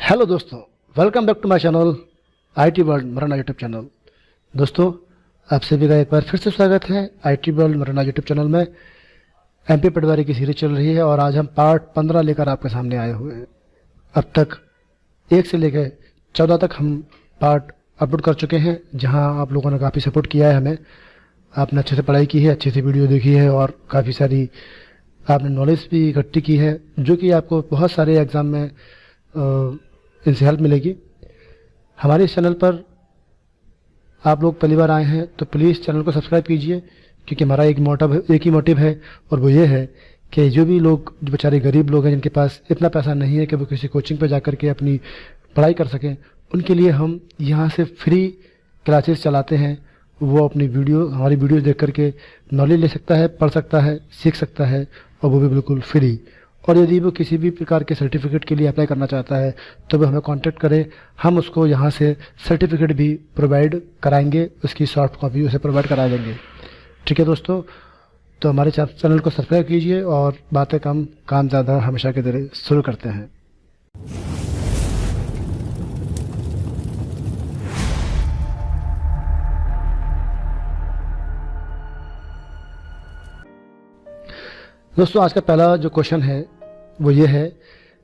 Hello दोस्तों, welcome back to my channel IT world मराना YouTube channel. दोस्तों, आप सभी का एक बार फिर से स्वागत है आईटी वर्ल्ड मराना यूट्यूब चैनल में। एमपी पटवारी की सीरीज चल रही है और आज हम पार्ट 15 लेकर आपके सामने आए हुए हैं। अब तक 1 से लेकर 14 तक हम पार्ट अपलोड कर चुके हैं, जहां आप लोगों ने काफ़ी सपोर्ट किया है हमें। आपने अच्छे से पढ़ाई की है, अच्छी सी वीडियो देखी है और काफ़ी सारी आपने नॉलेज भी इकट्ठी की है, जो कि आपको बहुत सारे एग्ज़ाम में इनसे हेल्प मिलेगी। हमारे इस चैनल पर आप लोग पहली बार आए हैं तो प्लीज़ चैनल को सब्सक्राइब कीजिए, क्योंकि हमारा एक ही मोटिव है और वो ये है कि जो भी लोग, जो बेचारे गरीब लोग हैं जिनके पास इतना पैसा नहीं है कि वो किसी कोचिंग पर जाकर के अपनी पढ़ाई कर सकें, उनके लिए हम यहाँ से फ्री क्लासेस चलाते हैं। वो अपनी हमारी वीडियो देख करके नॉलेज ले सकता है, पढ़ सकता है, सीख सकता है, और वो भी बिल्कुल फ्री। और यदि वो किसी भी प्रकार के सर्टिफिकेट के लिए अप्लाई करना चाहता है तो वो हमें कांटेक्ट करें, हम उसको यहाँ से सर्टिफिकेट भी प्रोवाइड कराएंगे, उसकी सॉफ्ट कॉपी उसे प्रोवाइड करा देंगे। ठीक है दोस्तों, तो हमारे चैनल को सब्सक्राइब कीजिए और बातें कम काम ज़्यादा हमेशा के तरह शुरू करते हैं। दोस्तों, आज का पहला जो क्वेश्चन है वो ये है,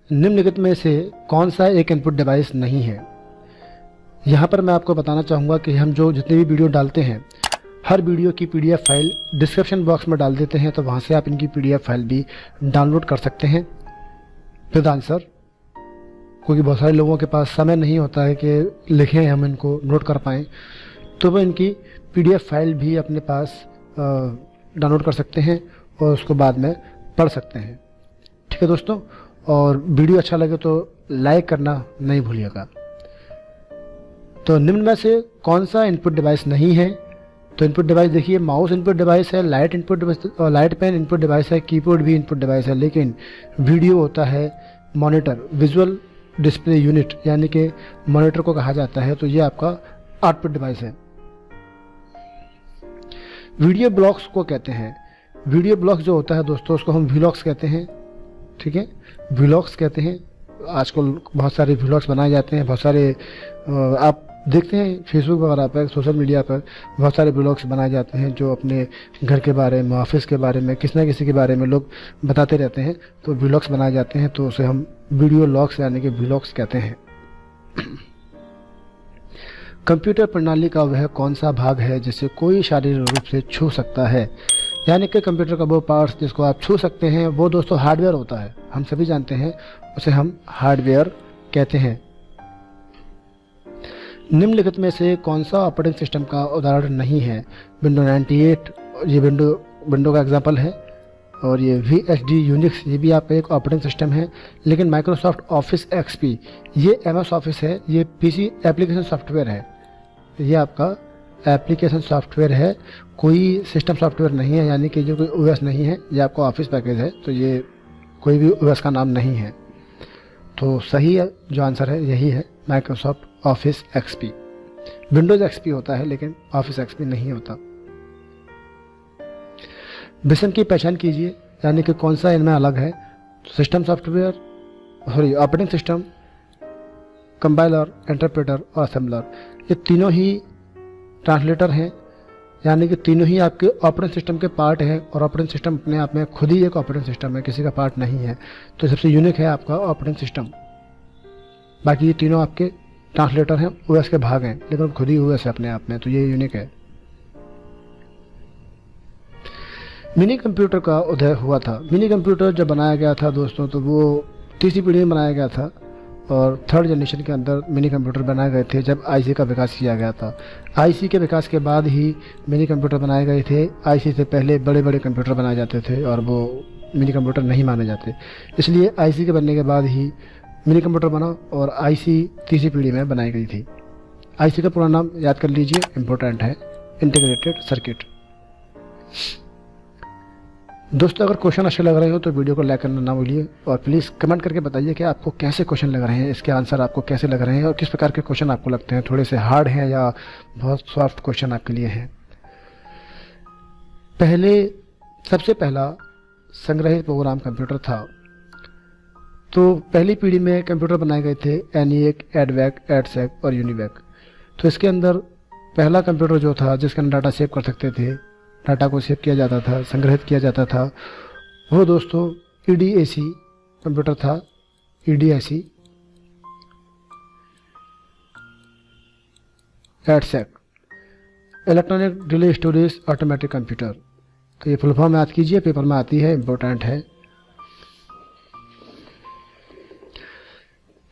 निम्नलिखित में से कौन सा एक इनपुट डिवाइस नहीं है। यहाँ पर मैं आपको बताना चाहूँगा कि हम जो जितने भी वीडियो डालते हैं, हर वीडियो की पीडीएफ फाइल डिस्क्रिप्शन बॉक्स में डाल देते हैं, तो वहाँ से आप इनकी पीडीएफ फाइल भी डाउनलोड कर सकते हैं विद आंसर। क्योंकि बहुत सारे लोगों के पास समय नहीं होता है कि लिखें, हम इनको नोट कर पाएँ, तो वो इनकी पीडीएफ फाइल भी अपने पास डाउनलोड कर सकते हैं और उसको बाद में पढ़ सकते हैं। ठीक है दोस्तों, और वीडियो अच्छा लगे तो लाइक करना नहीं भूलिएगा। तो निम्न में से कौन सा इनपुट डिवाइस नहीं है? तो इनपुट डिवाइस देखिए, माउस इनपुट डिवाइस है, लाइट पेन इनपुट डिवाइस है, कीबोर्ड भी इनपुट डिवाइस है, लेकिन वीडियो होता है मॉनिटर, विजुअल डिस्प्ले यूनिट, यानी कि मॉनिटर को कहा जाता है, तो ये आपका आउटपुट डिवाइस है। वीडियो ब्लॉक्स को कहते हैं, वीडियो ब्लॉग जो होता है दोस्तों, उसको हम व्लॉग्स कहते हैं। ठीक है, व्लॉग्स कहते हैं। आजकल बहुत सारे व्लॉग्स बनाए जाते हैं, बहुत सारे आप देखते हैं फेसबुक वगैरह पर, सोशल मीडिया पर बहुत सारे व्लॉग्स बनाए जाते हैं, जो अपने घर के बारे में, ऑफिस के बारे में, किसी न किसी के बारे में लोग बताते रहते हैं, तो व्लॉग्स बनाए जाते हैं, तो उसे हम वीडियो लॉग्स यानी कि व्लॉग्स कहते हैं। कंप्यूटर प्रणाली का वह कौन सा भाग है जिसे कोई शारीरिक रूप से छू सकता है? यानी कि कंप्यूटर का वो पार्ट्स जिसको आप छू सकते हैं, वो दोस्तों हार्डवेयर होता है। हम सभी जानते हैं, उसे हम हार्डवेयर कहते हैं। निम्नलिखित में से कौन सा ऑपरेटिंग सिस्टम का उदाहरण नहीं है? विंडो 98, ये विंडो का एग्जांपल है, और ये VHD यूनिक्स, ये भी आपका एक ऑपरेटिंग सिस्टम है। लेकिन माइक्रोसॉफ्ट ऑफिस XP, ये MS ऑफिस है, ये PC एप्लीकेशन सॉफ्टवेयर है, ये आपका एप्लीकेशन सॉफ्टवेयर है, कोई सिस्टम सॉफ्टवेयर नहीं है, यानी कि जो कोई OS नहीं है, ये आपका ऑफिस पैकेज है, तो ये कोई भी OS का नाम नहीं है। तो सही जो आंसर है यही है, Microsoft office XP। Windows XP होता है लेकिन ऑफिस XP नहीं होता। विषम की पहचान कीजिए, यानी कि कौन सा इनमें अलग है? System software, operating system, compiler, interpreter और असेंबलर, ये तीनों ही ट्रांसलेटर हैं, यानी कि तीनों ही आपके ऑपरेटिंग सिस्टम के पार्ट हैं, और ऑपरेटिंग सिस्टम अपने आप में खुद ही एक ऑपरेटिंग सिस्टम है, किसी का पार्ट नहीं है। तो सबसे यूनिक है आपका ऑपरेटिंग सिस्टम। बाकी ये तीनों आपके ट्रांसलेटर हैं, OS के भाग हैं, लेकिन खुद ही OS है अपने आप में, तो ये यूनिक है। मिनी कंप्यूटर का उदय हुआ था। मिनी कंप्यूटर जब बनाया गया था दोस्तों, तो वो तीसरी पीढ़ी में बनाया गया था, और 3rd जनरेशन के अंदर मिनी कंप्यूटर बनाए गए थे, जब IC का विकास किया गया था। IC के विकास के बाद ही मिनी कंप्यूटर बनाए गए थे। IC से पहले बड़े बड़े कंप्यूटर बनाए जाते थे और वो मिनी कंप्यूटर नहीं माने जाते, इसलिए IC के बनने के बाद ही मिनी कंप्यूटर बना, और IC तीसरी पीढ़ी में बनाई गई थी। IC का पूरा नाम याद कर लीजिए, इम्पोर्टेंट है, इंटीग्रेटेड सर्किट। दोस्तों, अगर क्वेश्चन अच्छे लग रहे हो तो वीडियो को लाइक करना ना भूलिए, और प्लीज़ कमेंट करके बताइए कि आपको कैसे क्वेश्चन लग रहे हैं, इसके आंसर आपको कैसे लग रहे हैं, और किस प्रकार के क्वेश्चन आपको लगते हैं, थोड़े से हार्ड हैं या बहुत सॉफ्ट क्वेश्चन आपके लिए हैं। सबसे पहला संग्रहित प्रोग्राम कंप्यूटर था, तो पहली पीढ़ी में कंप्यूटर बनाए गए थे ENIAC, EDVAC, EDSEC और UNIVAC। तो इसके अंदर पहला कंप्यूटर जो था जिसके अंदर डाटा सेव कर सकते थे, डाटा को सेव किया जाता था, संग्रहित किया जाता था, वो दोस्तों EDAC कंप्यूटर था। EDAC, EDSEC, electronic delay storage automatic computer. तो ये फुल फॉर्म याद कीजिए, पेपर में आती है, इम्पोर्टेंट है।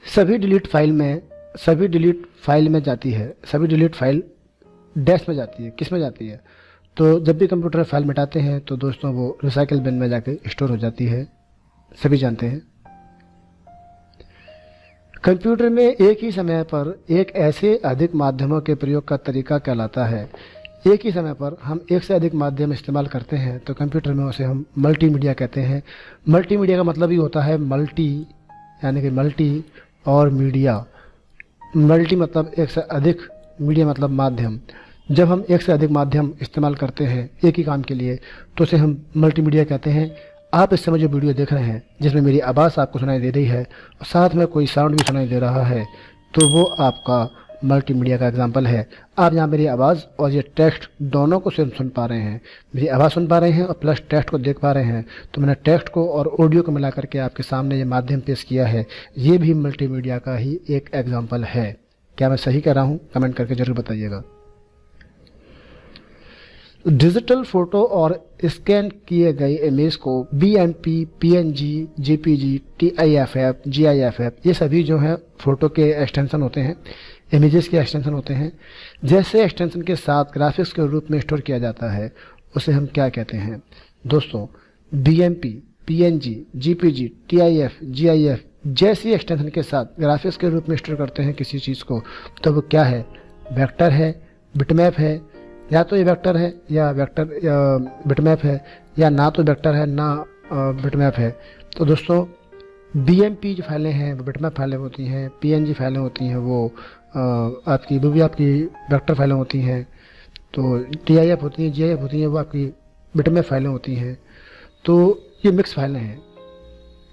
सभी डिलीट फाइल में जाती है, सभी डिलीट फाइल डैश में जाती है। किस में जाती है? तो जब भी कंप्यूटर फाइल मिटाते हैं तो दोस्तों वो रिसाइकल बिन में जाके स्टोर हो जाती है, सभी जानते हैं। कंप्यूटर में एक ही समय पर एक ऐसे अधिक माध्यमों के प्रयोग का तरीका कहलाता है। एक ही समय पर हम एक से अधिक माध्यम इस्तेमाल करते हैं तो कंप्यूटर में उसे हम मल्टीमीडिया कहते हैं। मल्टीमीडिया का मतलब ही होता है मल्टी, यानी कि मल्टी और मीडिया। मल्टी मतलब एक से अधिक, मीडिया मतलब माध्यम। जब हम एक से अधिक माध्यम इस्तेमाल करते हैं एक ही काम के लिए तो उसे हम मल्टीमीडिया कहते हैं। आप इस समय जो वीडियो देख रहे हैं जिसमें मेरी आवाज़ आपको सुनाई दे रही है और साथ में कोई साउंड भी सुनाई दे रहा है, तो वो आपका मल्टीमीडिया का एग्जाम्पल है। आप यहाँ मेरी आवाज़ और ये टेक्स्ट दोनों को सुन पा रहे हैं, मेरी आवाज़ सुन पा रहे हैं और प्लस टेक्स्ट को देख पा रहे हैं। तो मैंने टेक्स्ट को और ऑडियो को मिला करके आपके सामने ये माध्यम पेश किया है। ये भी मल्टीमीडिया का ही एक एग्जाम्पल है। क्या मैं सही कह रहा हूँ? कमेंट करके ज़रूर बताइएगा। डिजिटल फोटो और स्कैन किए गए इमेज को BMP, PNG, JPG, TIFF, GIFF ये सभी जो हैं फ़ोटो के एक्सटेंशन होते हैं, इमेजेस के एक्सटेंशन होते हैं। जैसे एक्सटेंशन के साथ ग्राफिक्स के रूप में स्टोर किया जाता है उसे हम क्या कहते हैं? दोस्तों BMP, PNG, JPG, TIFF, GIF जैसी एक्सटेंशन के साथ ग्राफिक्स के रूप में स्टोर करते हैं किसी चीज़ को, तो वो क्या है? वेक्टर है, बिटमैप है। या तो ये वेक्टर है या बिटमैप है, या ना तो वेक्टर है ना बिटमैप है। तो दोस्तों BMP जो फाइलें हैं वो बिटमैप फाइलें होती हैं, PNG फाइलें होती हैं वो आपकी वेक्टर फाइलें होती हैं। तो TIF होती हैं, GIF होती हैं, वो आपकी बिटमैप फाइलें होती हैं। तो ये मिक्स फाइलें हैं,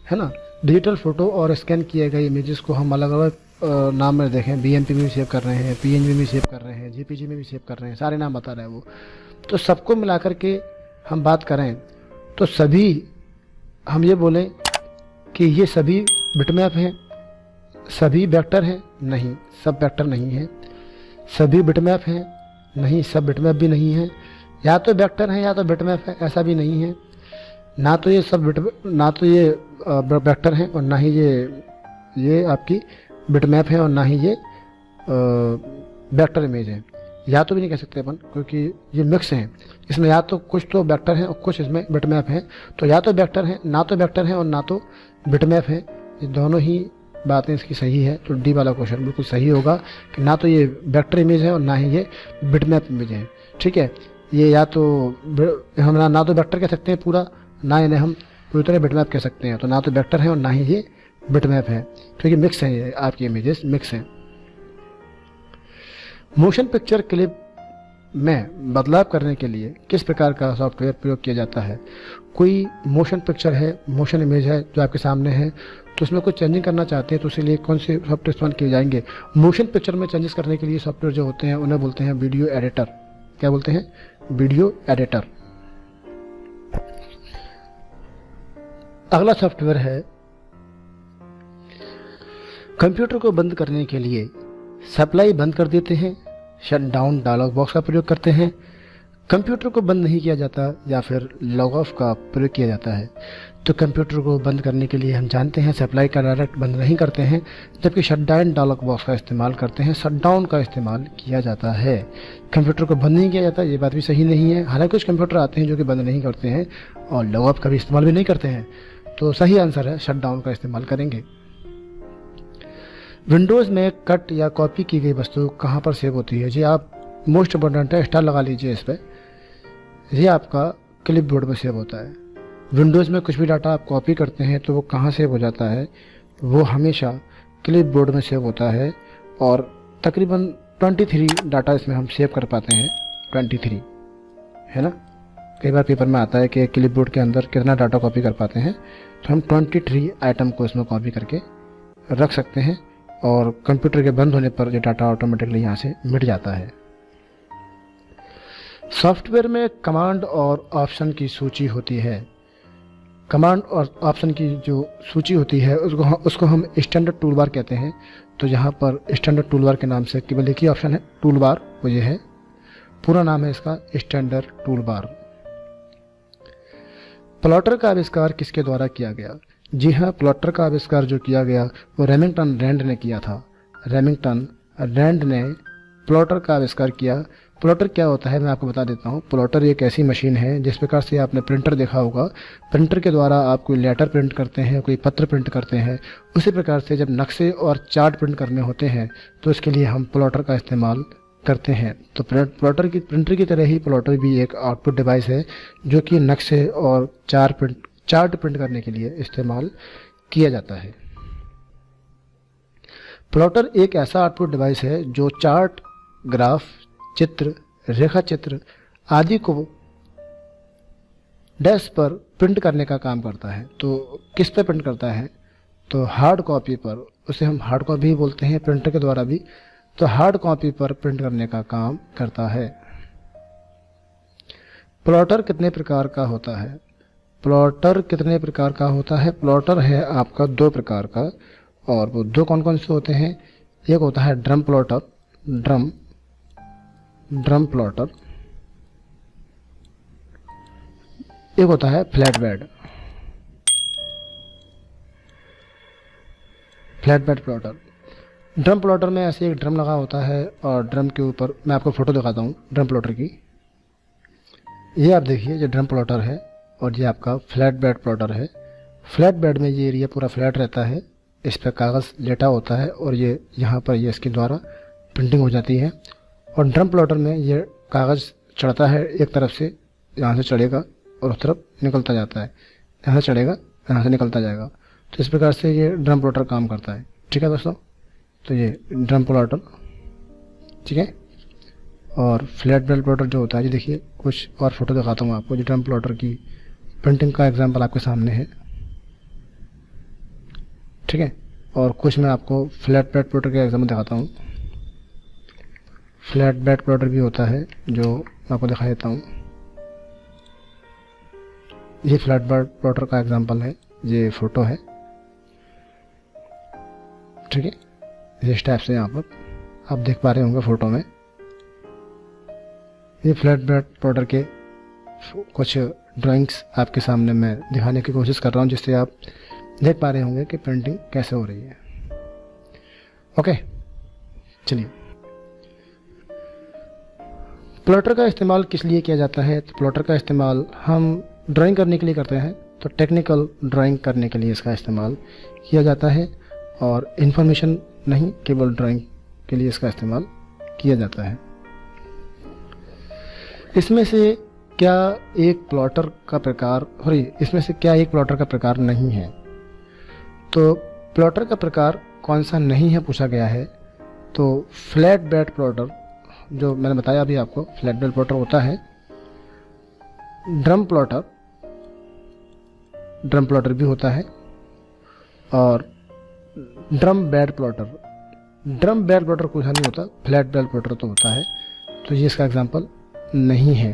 है ना। डिजिटल फोटो और स्कैन किए गए इमेजेस को हम अलग अलग नाम में देखें, BMP में भी सेव कर रहे हैं, PNG में भी सेव कर रहे हैं, JPG में भी सेव कर रहे हैं, सारे नाम बता रहे हैं वो। तो सबको मिलाकर के हम बात करें तो सभी हम ये बोलें कि ये सभी बिटमैप हैं, सभी वेक्टर हैं? नहीं, सब वेक्टर नहीं है। सभी बिटमैप हैं? नहीं, सब बिटमैप भी नहीं है। या तो वेक्टर हैं या तो बिटमैप है, ऐसा भी नहीं है। ना तो ये वेक्टर हैं और ना ही ये आपकी बिटमैप है और ना ही ये वेक्टर इमेज है। या तो भी नहीं कह सकते अपन, क्योंकि ये मिक्स हैं। इसमें या तो कुछ तो वेक्टर हैं और कुछ इसमें बिटमैप हैं। तो या तो वेक्टर हैं, ना तो वेक्टर हैं और ना तो बिटमैप है। ये दोनों ही बातें इसकी सही है। तो डी वाला क्वेश्चन बिल्कुल सही होगा कि ना तो ये वेक्टर इमेज है और ना ही ये बिटमैप इमेज है। ठीक है, ये या तो हम ना तो वेक्टर कह सकते हैं पूरा, ना इन्हें हम पूरी तरह बिटमैप कह सकते हैं। तो ना तो वेक्टर है और ना ही ये बिटमैप है, क्योंकि मिक्स है, ये आपकी इमेजेस मिक्स हैं। मोशन पिक्चर क्लिप में बदलाव करने के लिए किस प्रकार का सॉफ्टवेयर प्रयोग किया जाता है? कोई मोशन पिक्चर है, मोशन इमेज है जो आपके सामने है, तो उसमें कुछ चेंजिंग करना चाहते हैं तो उसके लिए कौन से सॉफ्टवेयर इस्तेमाल किए जाएंगे? मोशन पिक्चर में चेंजेस करने के लिए सॉफ्टवेयर जो होते हैं उन्हें बोलते हैं वीडियो एडिटर। क्या बोलते हैं? Video editor. अगला सॉफ्टवेयर है, कंप्यूटर को बंद करने के लिए सप्लाई बंद कर देते हैं, शट डाउन डायलॉग बॉक्स का प्रयोग करते हैं। कंप्यूटर को बंद नहीं किया जाता या फिर लॉग ऑफ का प्रयोग किया जाता है। तो कंप्यूटर को बंद करने के लिए हम जानते हैं सप्लाई का डायरेक्ट बंद नहीं करते हैं, जबकि शट डाउन डायलॉग बॉक्स का इस्तेमाल करते हैं, शट डाउन का इस्तेमाल किया जाता है। कंप्यूटर को बंद नहीं किया जाता, ये बात भी सही नहीं है। हालांकि कुछ कंप्यूटर आते हैं जो कि बंद नहीं करते हैं और लॉग ऑफ का भी इस्तेमाल भी नहीं करते हैं। तो सही आंसर है शट डाउन का इस्तेमाल करेंगे। विंडोज़ में कट या कॉपी की गई वस्तु कहाँ पर सेव होती है? जी आप मोस्ट इम्पोर्टेंट है, स्टार लगा लीजिए इस पर। ये आपका क्लिप बोर्ड में सेव होता है। विंडोज़ में कुछ भी डाटा आप कॉपी करते हैं तो वो कहाँ सेव हो जाता है? वो हमेशा क्लिप बोर्ड में सेव होता है। और तकरीबन 23 डाटा इसमें हम सेव कर पाते हैं। 23 है ना। कई बार पेपर में आता है कि क्लिप बोर्ड के अंदर कितना डाटा कॉपी कर पाते हैं, तो हम 23 आइटम को इसमें कॉपी करके रख सकते हैं और कंप्यूटर के बंद होने पर ये डाटा ऑटोमेटिकली यहाँ से मिट जाता है। सॉफ्टवेयर में कमांड और ऑप्शन की सूची होती है। कमांड और ऑप्शन की जो सूची होती है उसको हम स्टैंडर्ड टूलबार कहते हैं। तो यहाँ पर स्टैंडर्ड टूलबार के नाम से केवल एक ही ऑप्शन है टूलबार, वो ये है, पूरा नाम है इसका स्टैंडर्ड टूलबार। प्लॉटर का आविष्कार किसके द्वारा किया गया? जी हाँ, प्लॉटर का आविष्कार जो किया गया वो रेमिंगटन रैंड ने किया था। रेमिंगटन रैंड ने प्लॉटर का आविष्कार किया। प्लॉटर क्या होता है मैं आपको बता देता हूँ। प्लॉटर एक ऐसी मशीन है जिस प्रकार से आपने प्रिंटर देखा होगा, प्रिंटर के द्वारा आप कोई लेटर प्रिंट करते हैं, कोई पत्र प्रिंट करते हैं, उसी प्रकार से जब नक्शे और चार्ट प्रिंट करने होते हैं तो इसके लिए हम प्लॉटर का इस्तेमाल करते हैं। तो प्लॉटर की प्रिंटर की तरह ही प्लॉटर भी एक आउटपुट डिवाइस है जो कि नक्शे और चार्ट प्रिंट करने के लिए इस्तेमाल किया जाता है। प्लॉटर एक ऐसा आउटपुट डिवाइस है जो चार्ट, ग्राफ, चित्र, रेखा चित्र आदि को डेस्क पर प्रिंट करने का काम करता है। तो किस पे प्रिंट करता है? तो हार्ड कॉपी पर, उसे हम हार्ड कॉपी भी बोलते हैं प्रिंटर के द्वारा भी। तो हार्ड कॉपी पर प्रिंट करने का काम करता है। प्लॉटर कितने प्रकार का होता है? प्लॉटर कितने प्रकार का होता है? प्लॉटर है आपका 2 प्रकार का, और वो 2 कौन कौन से होते हैं? एक होता है ड्रम प्लॉटर, ड्रम प्लॉटर। एक होता है flat bed plotter. Drum plotter में ऐसे एक ड्रम लगा होता है और ड्रम के ऊपर मैं आपको फोटो दिखाता हूँ ड्रम प्लॉटर की। ये आप देखिए, ये ड्रम प्लॉटर है और ये आपका फ्लैट बेड प्लॉटर है। फ्लैट बेड में ये एरिया पूरा फ्लैट रहता है, इस पर कागज़ लेटा होता है और ये यहाँ पर ये इसके द्वारा प्रिंटिंग हो जाती है। और ड्रम प्लॉटर में ये कागज़ चढ़ता है, एक तरफ से यहाँ से चढ़ेगा और उस तरफ निकलता जाता है, यहाँ से चढ़ेगा यहाँ से निकलता जाएगा। तो इस प्रकार से ये ड्रम प्लॉटर काम करता है। ठीक है दोस्तों, तो ये ड्रम प्लॉटर, ठीक है। और फ्लैट बेड प्लॉटर जो होता है, ये देखिए कुछ और फोटो दिखाता हूँ आपको। जो ड्रम प्लॉटर की प्रिंटिंग का एग्जाम्पल आपके सामने है, ठीक है। और कुछ मैं आपको फ्लैट बेड प्लॉटर का एग्जाम्पल दिखाता हूँ। फ्लैट बेड प्लॉटर भी होता है जो मैं आपको दिखा देता हूँ। ये फ्लैट बेड प्लॉटर का एग्जाम्पल है, ये फोटो है, ठीक है। इस टाइप से यहाँ पर आप देख पा रहे होंगे फोटो में। ये फ्लैट बेड प्लॉटर के कुछ ड्राइंग्स आपके सामने मैं दिखाने की कोशिश कर रहा हूँ, जिससे आप देख पा रहे होंगे कि प्रिंटिंग कैसे हो रही है। ओके, चलिए। प्लॉटर का इस्तेमाल किस लिए किया जाता है? तो प्लॉटर का इस्तेमाल हम ड्राइंग करने के लिए करते हैं। तो टेक्निकल ड्राइंग करने के लिए इसका इस्तेमाल किया जाता है, और इन्फॉर्मेशन नहीं, केवल ड्राइंग के लिए इसका इस्तेमाल किया जाता है। इसमें से क्या एक प्लॉटर का प्रकार इसमें से क्या एक प्लॉटर का प्रकार नहीं है? तो प्लॉटर का प्रकार कौन सा नहीं है पूछा गया है। तो फ्लैट बेड प्लॉटर, जो मैंने बताया अभी आपको, फ्लैट बेड प्लॉटर होता है। ड्रम प्लॉटर भी होता है, और ड्रम बेड प्लॉटर कुछ नहीं होता, फ्लैट बेड प्लॉटर तो होता है। तो ये इसका एग्जांपल नहीं है।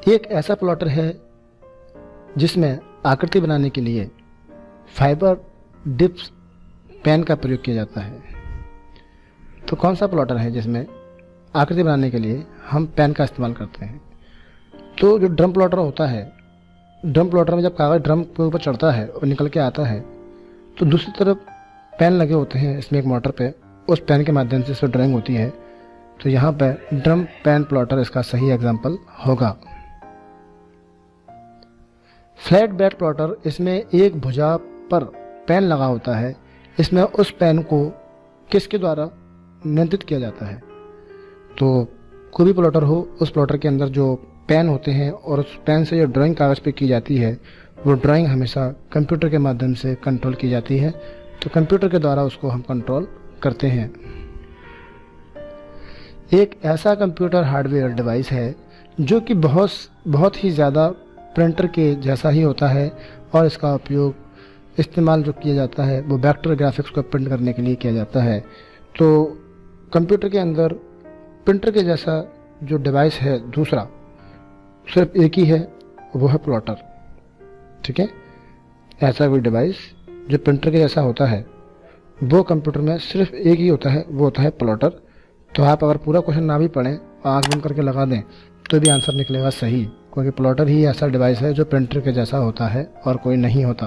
एक ऐसा प्लॉटर है जिसमें आकृति बनाने के लिए फाइबर डिप्स पेन का प्रयोग किया जाता है। तो कौन सा प्लॉटर है जिसमें आकृति बनाने के लिए हम पेन का इस्तेमाल करते हैं? तो जो ड्रम प्लॉटर होता है, ड्रम प्लॉटर में जब कागज़ ड्रम के ऊपर चढ़ता है और निकल के आता है, तो दूसरी तरफ पेन लगे होते हैं इसमें एक मोटर पे, उस पेन के माध्यम से इसमें ड्राइंग होती है। तो यहाँ पे ड्रम पेन प्लॉटर इसका सही एग्जाम्पल होगा। फ्लैट बेड प्लॉटर, इसमें एक भुजा पर पेन लगा होता है। इसमें उस पेन को किसके द्वारा नियंत्रित किया जाता है? तो कोई भी प्लॉटर हो, उस प्लॉटर के अंदर जो पेन होते हैं और उस पेन से जो ड्राइंग कागज़ पे की जाती है, वो ड्राइंग हमेशा कंप्यूटर के माध्यम से कंट्रोल की जाती है। तो कंप्यूटर के द्वारा उसको हम कंट्रोल करते हैं। एक ऐसा कंप्यूटर हार्डवेयर डिवाइस है जो कि बहुत ही ज़्यादा प्रिंटर के जैसा ही होता है और इसका उपयोग इस्तेमाल जो किया जाता है वो वेक्टर ग्राफिक्स को प्रिंट करने के लिए किया जाता है। तो कंप्यूटर के अंदर प्रिंटर के जैसा जो डिवाइस है दूसरा सिर्फ एक ही है, वो है प्लॉटर। ठीक है, ऐसा कोई डिवाइस जो प्रिंटर के जैसा होता है वो कंप्यूटर में सिर्फ एक ही होता है, वो होता है प्लॉटर। तो आप अगर पूरा क्वेश्चन ना भी पढ़ें, आँख बंद करके लगा दें तो भी आंसर निकलेगा सही, क्योंकि प्लॉटर ही ऐसा डिवाइस है जो प्रिंटर के जैसा होता है और कोई नहीं होता।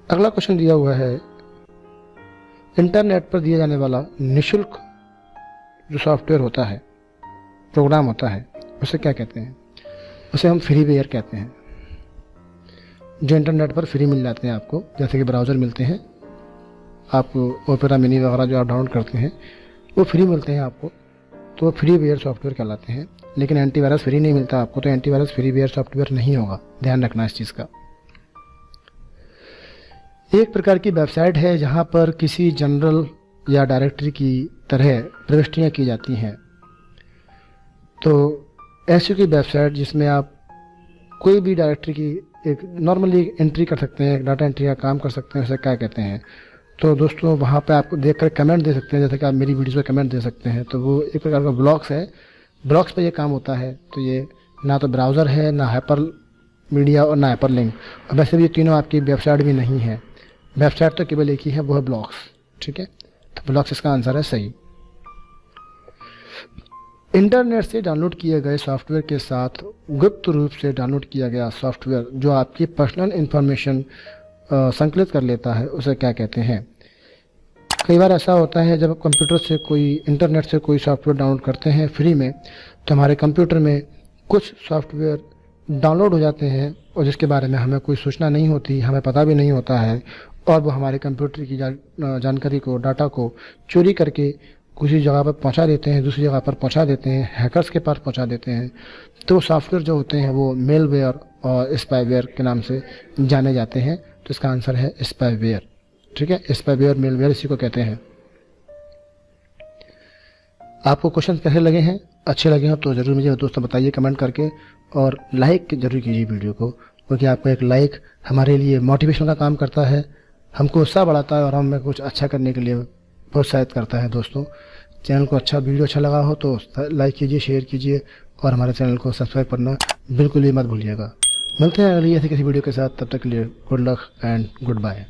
अगला क्वेश्चन दिया हुआ है, इंटरनेट पर दिया जाने वाला निःशुल्क जो सॉफ्टवेयर होता है, प्रोग्राम होता है, उसे क्या कहते हैं? उसे हम फ्रीवेयर कहते हैं। जो इंटरनेट पर फ्री मिल जाते हैं आपको, जैसे कि ब्राउज़र मिलते हैं, आप ओपेरा मिनी वगैरह जो आप डाउनलोड करते हैं वो फ्री मिलते हैं आपको, तो वो फ्रीवेयर सॉफ्टवेयर कहलाते हैं। लेकिन एंटीवायरस फ्री नहीं मिलता आपको, तो एंटीवायरस फ्रीवेयर सॉफ्टवेयर नहीं होगा, ध्यान रखना इस चीज़ का। एक प्रकार की वेबसाइट है जहाँ पर किसी जनरल या डायरेक्टरी की तरह प्रविष्टियाँ की जाती हैं। तो ऐसी कोई वेबसाइट जिसमें आप कोई भी डायरेक्टरी की एक नॉर्मली एंट्री कर सकते हैं, एक डाटा एंट्री का काम कर सकते हैं, उसे क्या कहते हैं? तो दोस्तों वहाँ पे आपको देखकर कमेंट दे सकते हैं, जैसे कि आप मेरी वीडियो पे कमेंट दे सकते हैं। तो वो एक प्रकार का ब्लॉग्स है, ब्लॉग्स पे ये काम होता है। तो ये ना तो ब्राउज़र है, ना हाइपर मीडिया और ना हाइपर लिंक, और वैसे भी ये तीनों आपकी वेबसाइट भी नहीं है। वेबसाइट तो केवल एक ही है, वो है ब्लॉग्स। ठीक है, तो ब्लॉग्स इसका आंसर है सही। इंटरनेट से डाउनलोड किए गए सॉफ्टवेयर के साथ गुप्त रूप से डाउनलोड किया गया सॉफ्टवेयर जो आपकी पर्सनल इंफॉर्मेशन संकलित कर लेता है, उसे क्या कहते हैं? कई बार ऐसा होता है जब कंप्यूटर से कोई इंटरनेट से कोई सॉफ्टवेयर डाउनलोड करते हैं फ्री में, तो हमारे कंप्यूटर में कुछ सॉफ्टवेयर डाउनलोड हो जाते हैं और जिसके बारे में हमें कोई सूचना नहीं होती, हमें पता भी नहीं होता है, और वो हमारे कंप्यूटर की जानकारी को, डाटा को चोरी करके किसी जगह पर पहुंचा देते हैं, दूसरी जगह पर पहुंचा देते हैं, हैकर्स के पास पहुंचा देते हैं। तो सॉफ्टवेयर जो होते हैं वो मेलवेयर और स्पाईवेयर के नाम से जाने जाते हैं। तो इसका आंसर है स्पाईवेयर। ठीक है, स्पाईवेयर, मेलवेयर इसी को कहते हैं। आपको क्वेश्चन कैसे लगे हैं? अच्छे लगे हैं तो ज़रूर मुझे दोस्तों बताइए कमेंट करके, और लाइक जरूर कीजिए वीडियो को, क्योंकि आपका एक लाइक हमारे लिए मोटिवेशन का काम करता है, हमको उत्साह बढ़ाता है और हमें कुछ अच्छा करने के लिए प्रोत्साहित करता है। दोस्तों चैनल को वीडियो अच्छा लगा हो तो लाइक कीजिए, शेयर कीजिए और हमारे चैनल को सब्सक्राइब करना बिल्कुल भी मत भूलिएगा। मिलते हैं अगली ऐसी किसी वीडियो के साथ, तब तक के लिए good luck and good bye.